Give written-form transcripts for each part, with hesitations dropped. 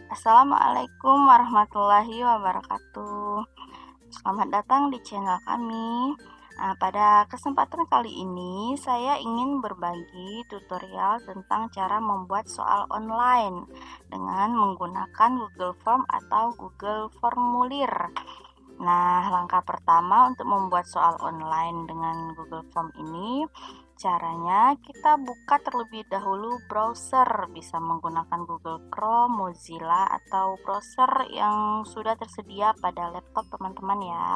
Assalamualaikum warahmatullahi wabarakatuh. Selamat datang di channel kami. Pada kesempatan kali ini saya ingin berbagi tutorial tentang cara membuat soal online dengan menggunakan Google Form atau Google Formulir. Nah, langkah pertama untuk membuat soal online dengan Google Form ini, caranya kita buka terlebih dahulu browser, bisa menggunakan Google Chrome, Mozilla, atau browser yang sudah tersedia pada laptop teman-teman ya.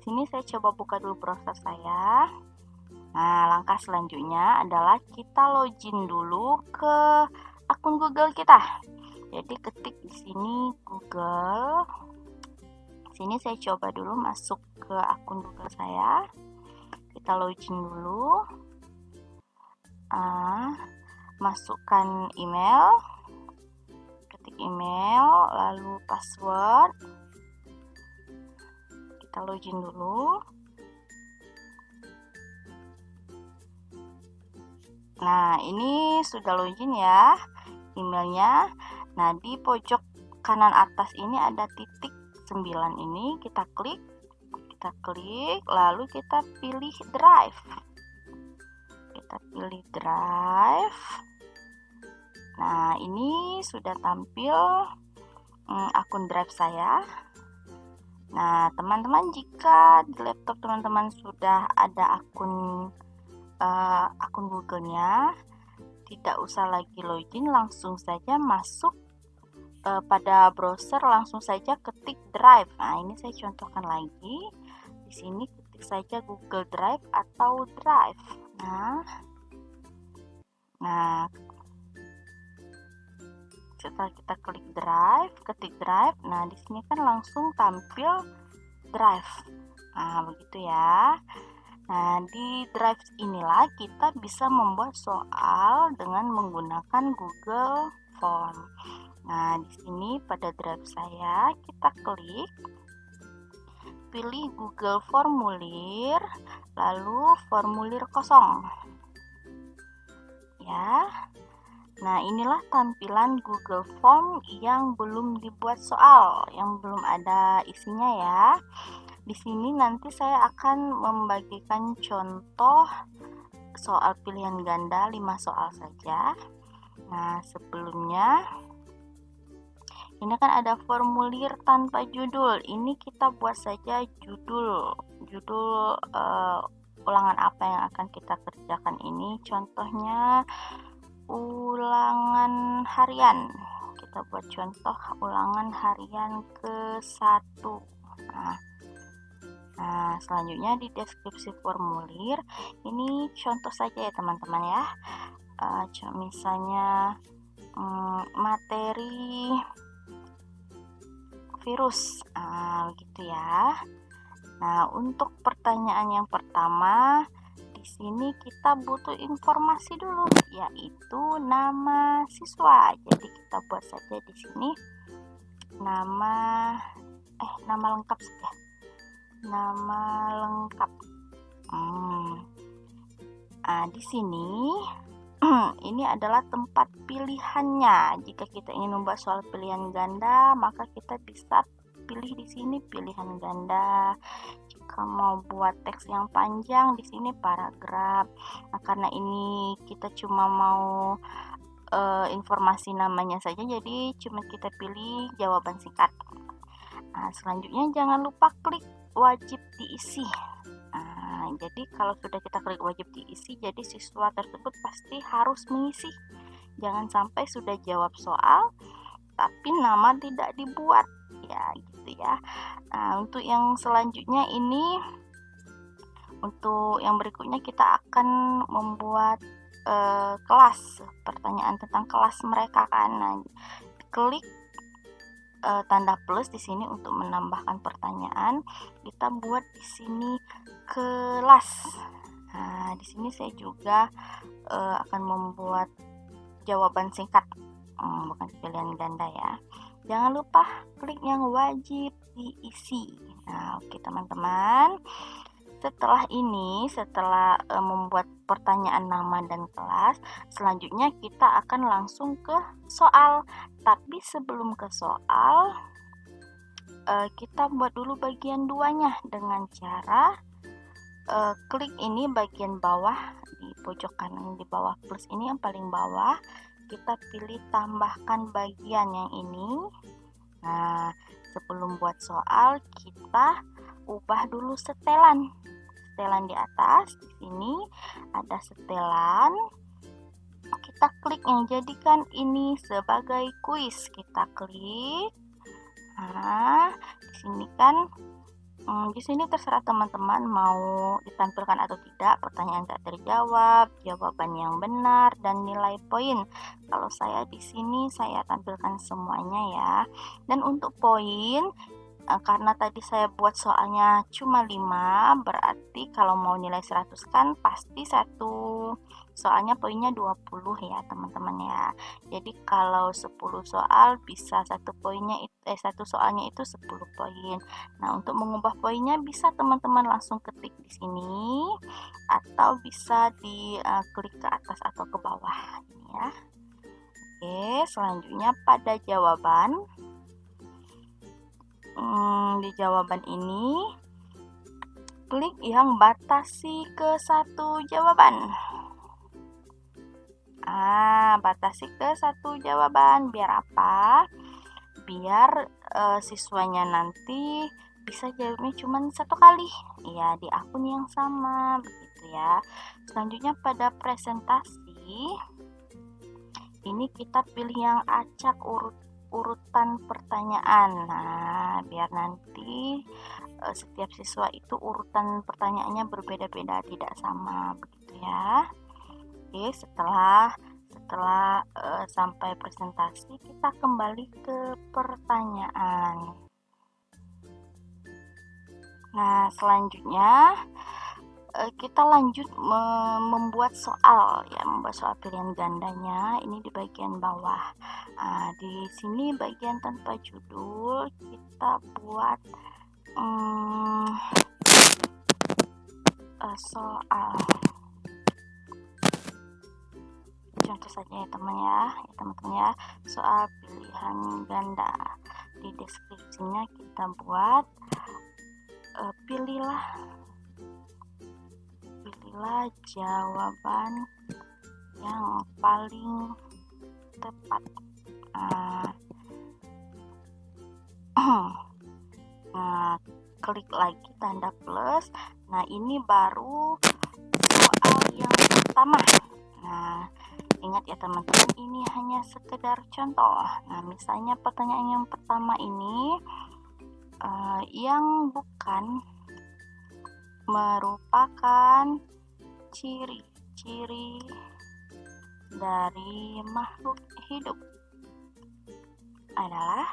Sini saya coba buka dulu browser saya. Nah, langkah selanjutnya adalah kita login dulu ke akun Google kita. Jadi ketik di sini Google. Sini saya coba dulu masuk ke akun Google saya. Kita login dulu. Masukkan email. Ketik email, lalu password. Kita login dulu. Nah, ini sudah login ya emailnya. Nah, di pojok kanan atas ini ada titik 9 ini, kita klik, lalu kita pilih drive. Kita pilih drive. Nah, ini sudah tampil akun drive saya. Nah, teman-teman, jika di laptop teman-teman sudah ada akun Google-nya, tidak usah lagi login, langsung saja masuk pada browser, langsung saja ketik drive. Nah, ini saya contohkan lagi. Di sini ketik saja Google Drive atau Drive. Nah, setelah kita klik drive, ketik drive, nah di sini kan langsung tampil drive. Nah, begitu ya. Nah, di drive inilah kita bisa membuat soal dengan menggunakan Google Form. Nah, di sini pada drive saya kita klik, pilih Google Formulir, lalu formulir kosong. Ya. Nah, inilah tampilan Google Form yang belum dibuat soal, yang belum ada isinya ya. Di sini nanti saya akan membagikan contoh soal pilihan ganda 5 soal saja. Nah, sebelumnya ini kan ada formulir tanpa judul. Ini kita buat saja judul ulangan apa yang akan kita kerjakan ini. Contohnya ulangan harian. Kita buat contoh ulangan harian ke-1. Nah, selanjutnya di deskripsi formulir ini contoh saja ya teman-teman ya. Misalnya materi virus, gitu ya. Nah, untuk pertanyaan yang pertama, di sini kita butuh informasi dulu, yaitu nama siswa. Jadi kita buat saja di sini nama lengkap saja. Nama lengkap. Di sini ini adalah tempat pilihannya. Jika kita ingin membuat soal pilihan ganda, maka kita bisa pilih di sini pilihan ganda. Jika mau buat teks yang panjang, di sini paragraf. Nah, karena ini kita cuma mau informasi namanya saja, jadi cuma kita pilih jawaban singkat. Nah, selanjutnya jangan lupa klik wajib diisi. Jadi kalau sudah kita klik wajib diisi, jadi siswa tersebut pasti harus mengisi. Jangan sampai sudah jawab soal tapi nama tidak dibuat, ya gitu ya. Nah, untuk yang selanjutnya ini, untuk yang berikutnya kita akan membuat kelas, pertanyaan tentang kelas mereka kan. Nah, klik tanda plus di sini untuk menambahkan pertanyaan. Kita buat di sini kelas. Nah, di sini saya juga akan membuat jawaban singkat, bukan pilihan ganda ya. Jangan lupa klik yang wajib diisi. Nah, oke teman-teman. Setelah membuat pertanyaan nama dan kelas. Selanjutnya kita akan langsung ke soal. Tapi sebelum ke soal, kita buat dulu bagian 2-nya dengan cara klik ini bagian bawah di pojok kanan di bawah plus ini yang paling bawah, kita pilih tambahkan bagian yang ini. Nah, sebelum buat soal kita ubah dulu setelan di atas. Di sini ada setelan, kita klik yang jadikan ini sebagai kuis, kita klik. Nah, di sini kan di sini terserah teman-teman mau ditampilkan atau tidak, pertanyaan tak terjawab, jawaban yang benar, dan nilai poin. Kalau saya di sini saya tampilkan semuanya ya. Dan untuk poin, karena tadi saya buat soalnya cuma 5, berarti kalau mau nilai 100 kan pasti satu soalnya poinnya 20 ya teman-teman ya. Jadi kalau 10 soal bisa satu soalnya itu 10 poin. Nah, untuk mengubah poinnya bisa teman-teman langsung ketik di sini atau bisa klik ke atas atau ke bawah ini ya. Oke, selanjutnya pada jawaban. Di jawaban ini klik yang batasi ke satu jawaban. Batasi ke satu jawaban biar apa? Biar siswanya nanti bisa jawabnya cuma satu kali ya di akun yang sama begitu ya. Selanjutnya pada presentasi ini kita pilih yang acak urutan pertanyaan. Nah, biar nanti setiap siswa itu urutan pertanyaannya berbeda-beda, tidak sama begitu ya. Oke, setelah sampai presentasi kita kembali ke pertanyaan. Nah, selanjutnya kita lanjut membuat soal ya, membuat soal pilihan gandanya. Ini di bagian bawah. Di sini bagian tanpa judul kita buat soal. Contoh saja ya teman-teman ya, soal pilihan ganda. Di deskripsinya kita buat pilihlah jawaban yang paling tepat. Nah, klik lagi tanda plus. Nah, ini baru soal yang pertama. Nah, ingat ya teman-teman, ini hanya sekedar contoh. Nah, misalnya pertanyaan yang pertama ini yang bukan merupakan ciri-ciri dari makhluk hidup adalah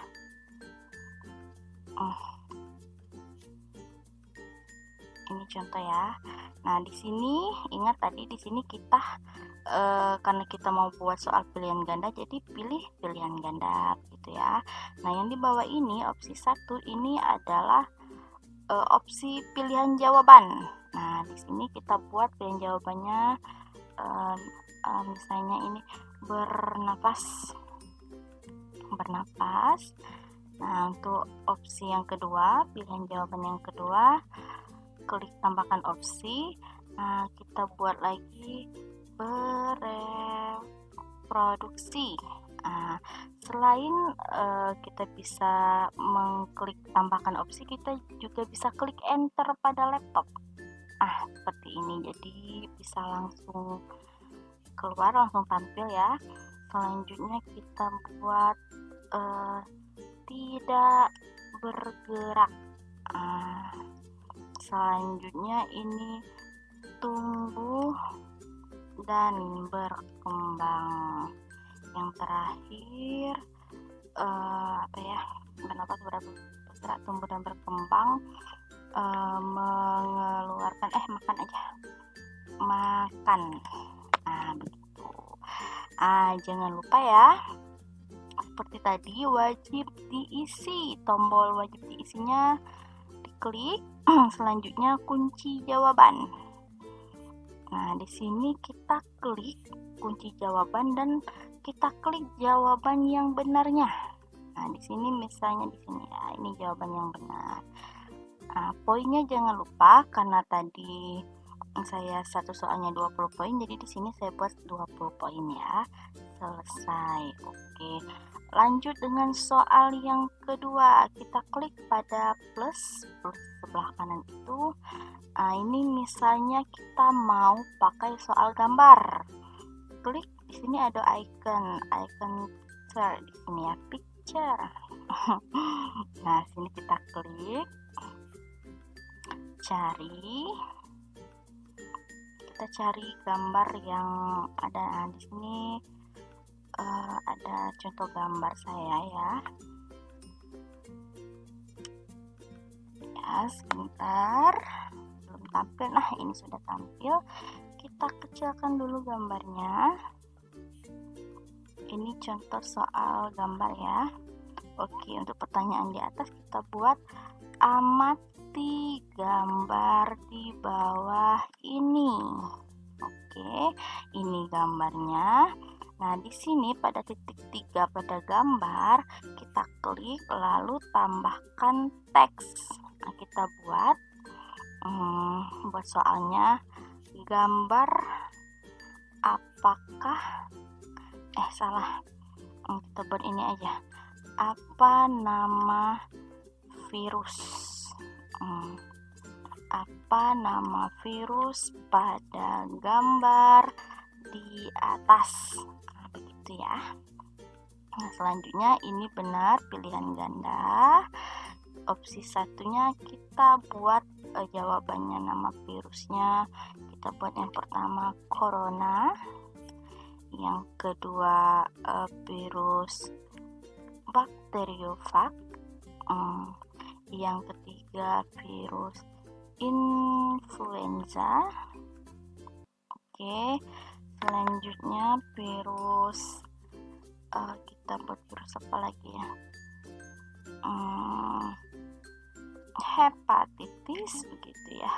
ini contoh ya. Nah, di sini ingat tadi di sini kita karena kita mau buat soal pilihan ganda, jadi pilih pilihan ganda gitu ya. Nah, yang di bawah ini opsi 1 ini adalah opsi pilihan jawaban. Nah, di sini kita buat pilihan jawabannya misalnya ini bernapas. Nah, untuk opsi yang kedua, pilihan jawaban yang kedua, klik tambahkan opsi. Nah, kita buat lagi bereproduksi. Selain kita bisa mengklik tambahkan opsi, kita juga bisa klik enter pada laptop. Seperti ini, jadi bisa langsung keluar, langsung tampil ya. Selanjutnya kita buat tidak bergerak. Selanjutnya ini tumbuh dan berkembang. Yang terakhir bernapas, bergerak, tumbuh dan berkembang, mengeluarkan makan. Begitu. Jangan lupa ya, seperti tadi wajib diisi, tombol wajib diisinya diklik. Selanjutnya kunci jawaban. Nah, di sini kita klik kunci jawaban dan kita klik jawaban yang benarnya. Nah, di sini misalnya di sini ya, ini jawaban yang benar. Nah, poinnya jangan lupa karena tadi saya satu soalnya 20 poin, jadi di sini saya buat 20 poin ya. Selesai. Oke. Lanjut dengan soal yang kedua. Kita klik pada plus sebelah kanan itu. Nah, ini misalnya kita mau pakai soal gambar. Klik di sini ada icon picture di sini ya, picture. Nah, sini kita klik kita cari gambar yang ada. Nah, di sini ada contoh gambar saya ya. Ya, sebentar. Belum tampil. Nah, ini sudah tampil. Kita kecilkan dulu gambarnya. Ini contoh soal gambar ya. Oke, untuk pertanyaan di atas kita buat amati gambar di bawah ini. Oke, ini gambarnya. Nah, di sini pada titik 3 pada gambar, kita klik lalu tambahkan teks. Nah, kita buat soalnya gambar apakah salah. Kita buat ini aja. Apa nama virus? Apa nama virus pada gambar di atas? Nah, begitu ya. Nah, selanjutnya ini benar pilihan ganda. Opsi satunya kita buat jawabannya, nama virusnya kita buat yang pertama corona, yang kedua virus bakteriofag, yang ketiga virus influenza. Oke, selanjutnya virus kita buat virus apa lagi ya, hepatitis begitu ya.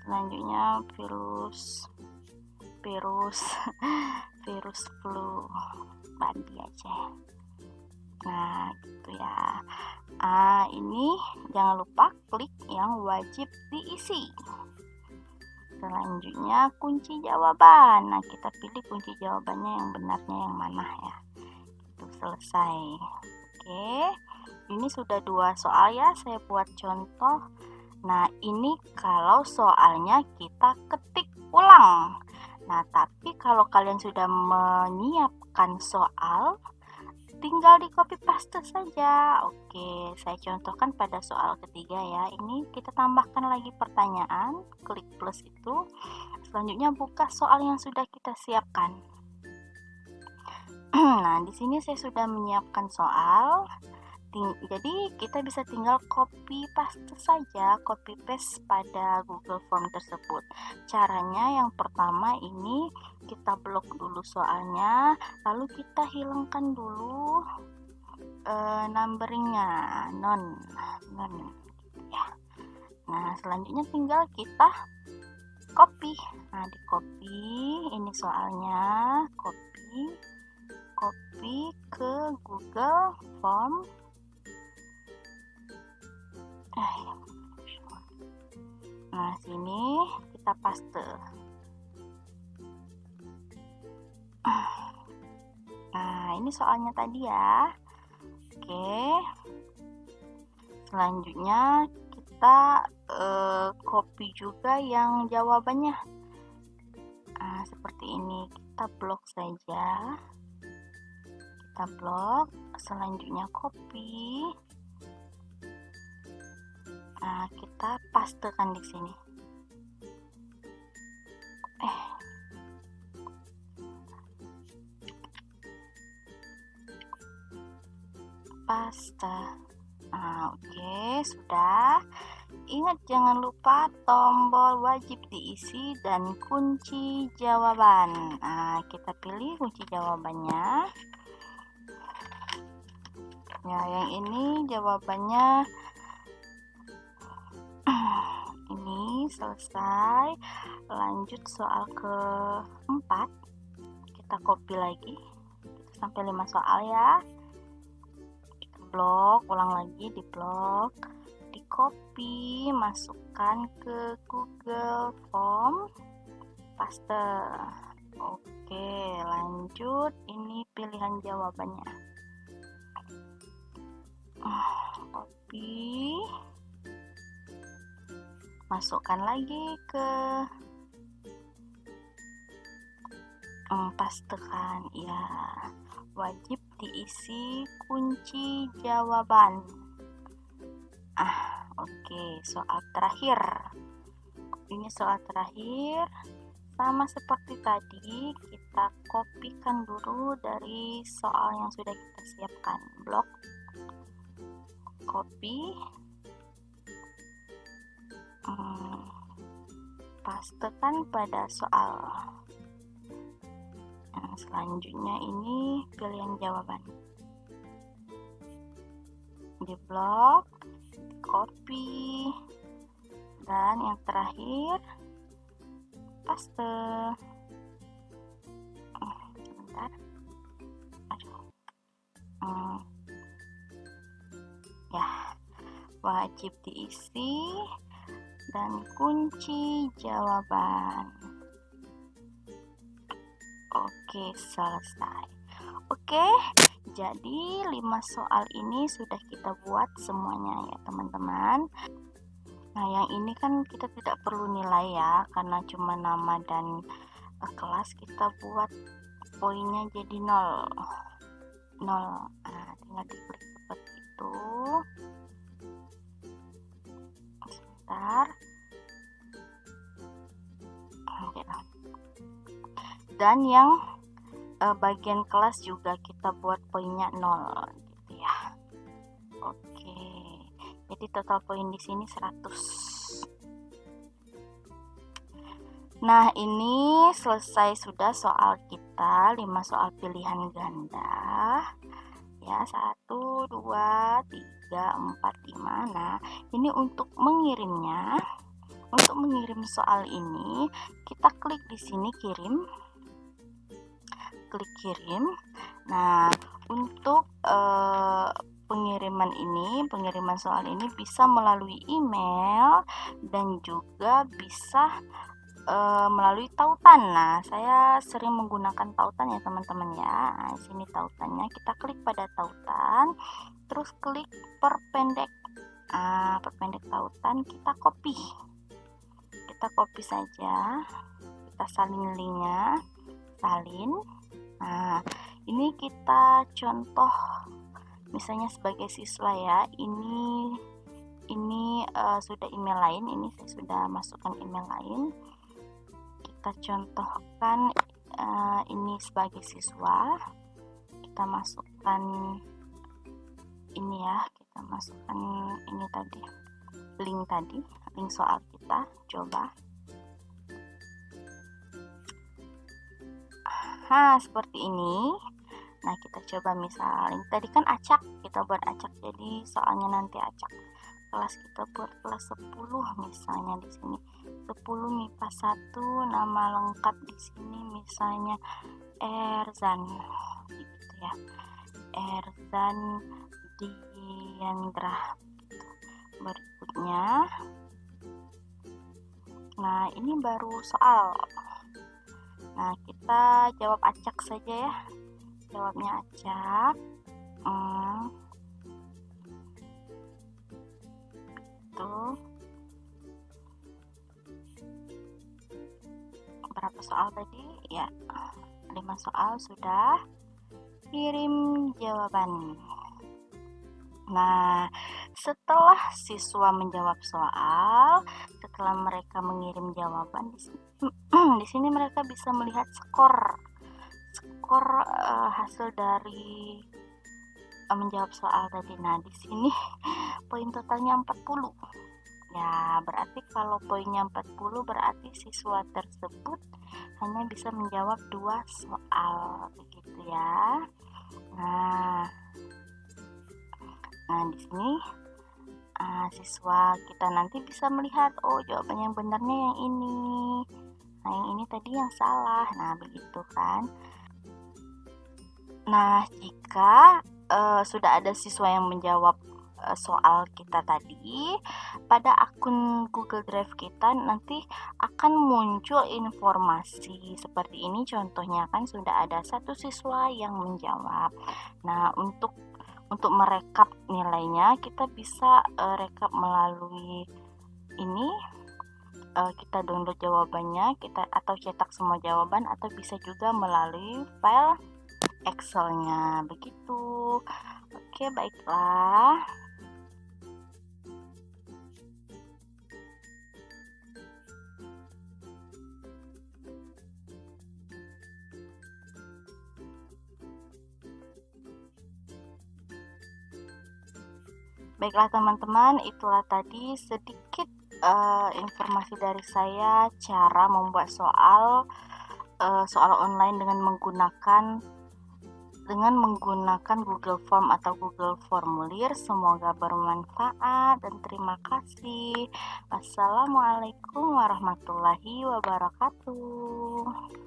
Selanjutnya virus flu, babi aja. Nah, gitu ya. Ini jangan lupa klik yang wajib diisi. Selanjutnya kunci jawaban. Nah, kita pilih kunci jawabannya yang benarnya yang mana ya. Itu selesai. Oke. Ini sudah 2 soal ya, saya buat contoh. Nah, ini kalau soalnya kita ketik ulang. Nah, tapi kalau kalian sudah menyiapkan soal, tinggal di copy paste saja. Oke, saya contohkan pada soal ketiga ya. Ini kita tambahkan lagi pertanyaan, klik plus itu. Selanjutnya buka soal yang sudah kita siapkan. Nah, di sini saya sudah menyiapkan soal. Jadi kita bisa tinggal copy paste saja, copy paste pada Google Form tersebut. Caranya yang pertama ini kita blok dulu soalnya, lalu kita hilangkan dulu numberingnya, non ya. Nah, selanjutnya tinggal kita copy. Nah, di copy ini soalnya, copy ke Google Form. Nah, sini kita paste. Nah, ini soalnya tadi ya. Oke. Selanjutnya kita copy juga yang jawabannya. Nah, seperti ini. Kita blok saja. Kita blok. Selanjutnya copy. Nah, kita pastekan di sini. Paste. Nah, oke, sudah. Ingat jangan lupa tombol wajib diisi dan kunci jawaban. Nah, kita pilih kunci jawabannya. Ya, yang ini jawabannya ini ini selesai. Lanjut soal keempat, kita copy lagi sampai 5 soal ya. Kita blok, ulang lagi di blok, di copy, masukkan ke Google Form, paste. Oke, lanjut, ini pilihan jawabannya. Copy, masukkan lagi ke pastekan ya. Wajib diisi kunci jawaban. Oke, soal terakhir. Ini soal terakhir. Sama seperti tadi, kita kopikan dulu dari soal yang sudah kita siapkan. Blok, copy, pastekan pada soal. Nah, selanjutnya ini pilihan jawaban. Di blok, copy, dan yang terakhir paste. Sebentar. Ya, wajib diisi dan kunci jawaban. Oke, selesai. Oke, jadi 5 soal ini sudah kita buat semuanya ya teman-teman. Nah, yang ini kan kita tidak perlu nilai ya, karena cuma nama dan kelas. Kita buat poinnya jadi 0. Nah, tinggal diklik seperti itu. Sebentar. Dan yang bagian kelas juga kita buat poinnya 0 gitu ya. Oke. Jadi total poin di sini 100. Nah, ini selesai sudah soal kita, 5 soal pilihan ganda. Ya, 1, 2, 3, 4, 5. Nah, ini untuk mengirimnya. Untuk mengirim soal ini, kita klik di sini kirim. Klik kirim. Nah, untuk pengiriman soal ini bisa melalui email dan juga bisa melalui tautan. Nah, saya sering menggunakan tautan ya teman-teman ya. Nah, di sini tautannya, kita klik pada tautan, terus klik perpendek. Perpendek tautan, kita copy. Kita copy saja. Kita salin linknya, salin. Nah, ini kita contoh misalnya sebagai siswa ya. Ini sudah email lain, ini saya sudah masukkan email lain. Kita contohkan ini sebagai siswa. Kita masukkan ini ya, kita masukkan ini tadi, link soal kita. Coba. Seperti ini. Nah, kita coba misalnya tadi kan acak, kita buat acak, jadi soalnya nanti acak. Kelas kita buat kelas 10 misalnya di sini. 10 MIPA 1, nama lengkap di sini misalnya Erzan gitu ya. Erzan Diandra gitu. Berikutnya. Nah, ini baru soal. Nah, kita jawab acak saja ya. Jawabnya acak. Tuh. Berapa soal tadi? Ya, 5 soal sudah. Kirim jawaban. Nah, setelah siswa menjawab soal, setelah mereka mengirim jawaban di sini mereka bisa melihat skor hasil dari menjawab soal tadi. Nah, di sini poin totalnya 40. Ya, berarti kalau poinnya 40 berarti siswa tersebut hanya bisa menjawab 2 soal begitu ya. Nah, di sini siswa kita nanti bisa melihat, oh jawaban yang benarnya yang ini. Nah, yang ini tadi yang salah. Nah, begitu kan. Nah, jika sudah ada siswa yang menjawab soal kita tadi, pada akun Google Drive kita nanti akan muncul informasi seperti ini. Contohnya kan sudah ada satu siswa yang menjawab. Nah, untuk merekap nilainya kita bisa rekap melalui ini, kita download jawabannya, kita atau cetak semua jawaban, atau bisa juga melalui file Excel-nya begitu. Oke, baiklah. Baiklah teman-teman, itulah tadi sedikit informasi dari saya cara membuat soal online dengan menggunakan Google Form atau Google Formulir. Semoga bermanfaat dan terima kasih. Wassalamualaikum warahmatullahi wabarakatuh.